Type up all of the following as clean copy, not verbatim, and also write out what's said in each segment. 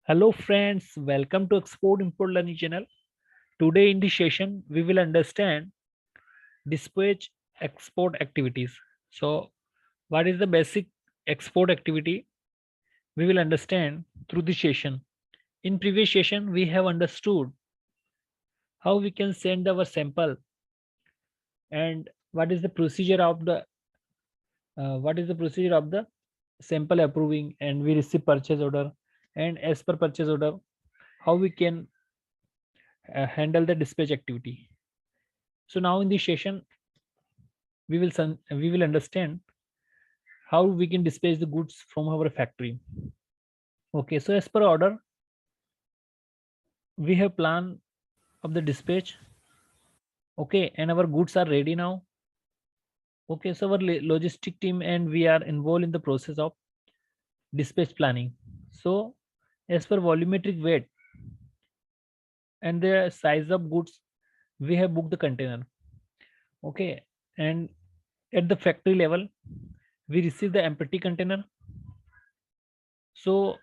Hello friends, welcome to Export Import Learning channel. Today in this session, we will understand dispatch export activities. So, what is the basic export activity? We will understand through this session. In previous session, we have understood how we can send our sample and what is the procedure of the sample approving, and we receive purchase order, and as per purchase order, how we can handle the dispatch activity. So now in this session, we will understand how we can dispatch the goods from our factory. Okay, so as per order, we have plan of the dispatch. Okay, and our goods are ready now. Okay, so our logistic team and we are involved in the process of dispatch planning. So as per volumetric weight and the size of goods, we have booked the container. Okay, and at the factory level, we receive the empty container. So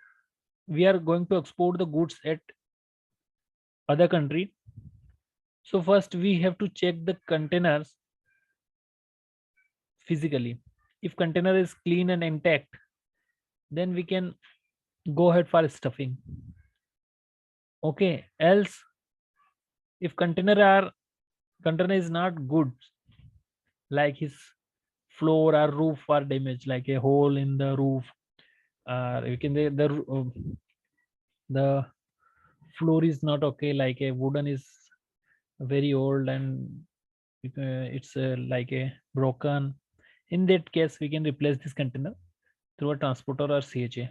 we are going to export the goods at other country. So first we have to check the containers physically. If container is clean and intact, then we can go ahead for stuffing. Okay, else if container is not good, like his floor or roof are damaged, like a hole in the roof, you can say the floor is not okay, like a wooden is very old and it's like a broken. In that case, we can replace this container through a transporter or CHA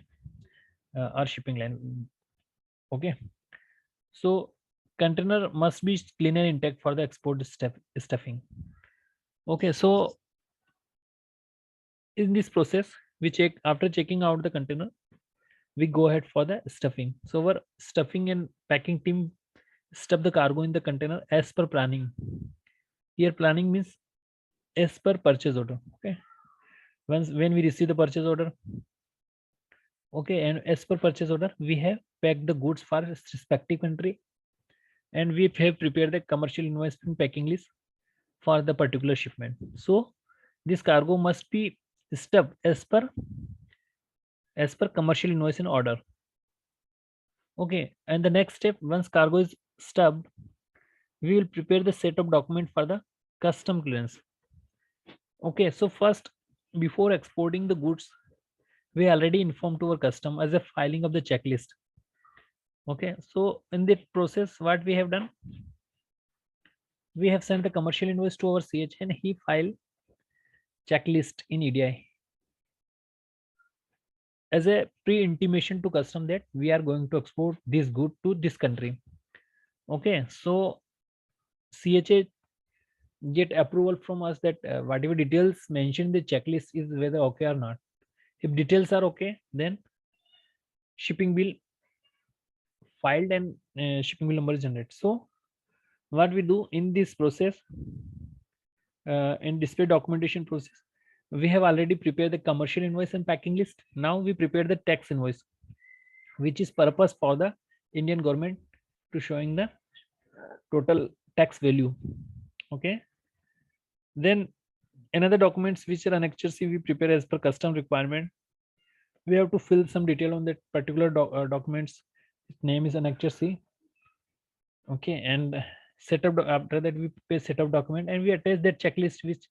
or shipping line. Okay, so container must be clean and intact for the export stuffing. Okay, so in this process, we check after checking out the container, we go ahead for the stuffing. So our stuffing and packing team stuff the cargo in the container as per planning. Here planning means as per purchase order. Okay, once when we receive the purchase order, okay, and as per purchase order, we have packed the goods for respective country, and we have prepared the commercial invoice and packing list for the particular shipment. So this cargo must be stuffed as per commercial invoice and order. Okay, and the next step, once cargo is stuffed, we will prepare the set of document for the custom clearance. Okay, so first, before exporting the goods, we already informed to our custom as a filing of the checklist. Okay, so in that process, what we have done, we have sent the commercial invoice to our CH and he filed checklist in EDI as a pre-intimation to custom that we are going to export this good to this country. Okay, so CHA get approval from us that whatever details mentioned in the checklist is whether okay or not. If details are okay, then shipping bill filed and shipping bill number is generated. So what we do in this process, in display documentation process, we have already prepared the commercial invoice and packing list. Now we prepare the tax invoice, which is purpose for the Indian government to showing the total tax value. Okay, then another documents which are annexure C we prepare as per custom requirement. We have to fill some detail on that particular documents. Its name is annexure C. Okay, and setup after that we prepare setup document and we attach that checklist which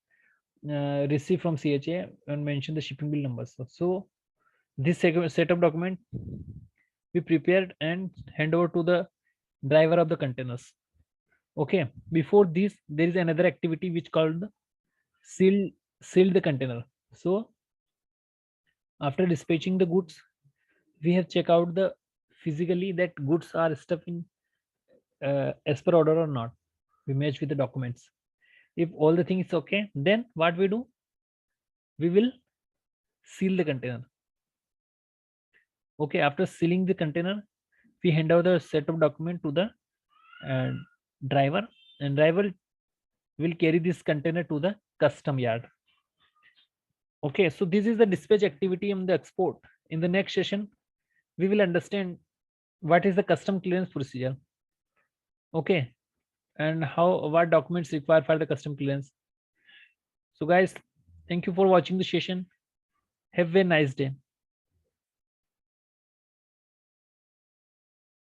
receive from CHA and mention the shipping bill numbers. So this setup document we prepared and hand over to the driver of the containers. Okay, before this there is another activity which called the seal the container. So after dispatching the goods, we have checked out the physically that goods are stuffed in as per order or not. We match with the documents. If all the things okay, then what we do, we will seal the container. Okay, after sealing the container, we hand over the set of document to the uh, driver, and driver will carry this container to the custom yard. Okay, so this is the dispatch activity in the export. In the next session, we will understand what is the custom clearance procedure, okay, and what documents required for the custom clearance. So guys, thank you for watching the session. Have a nice day.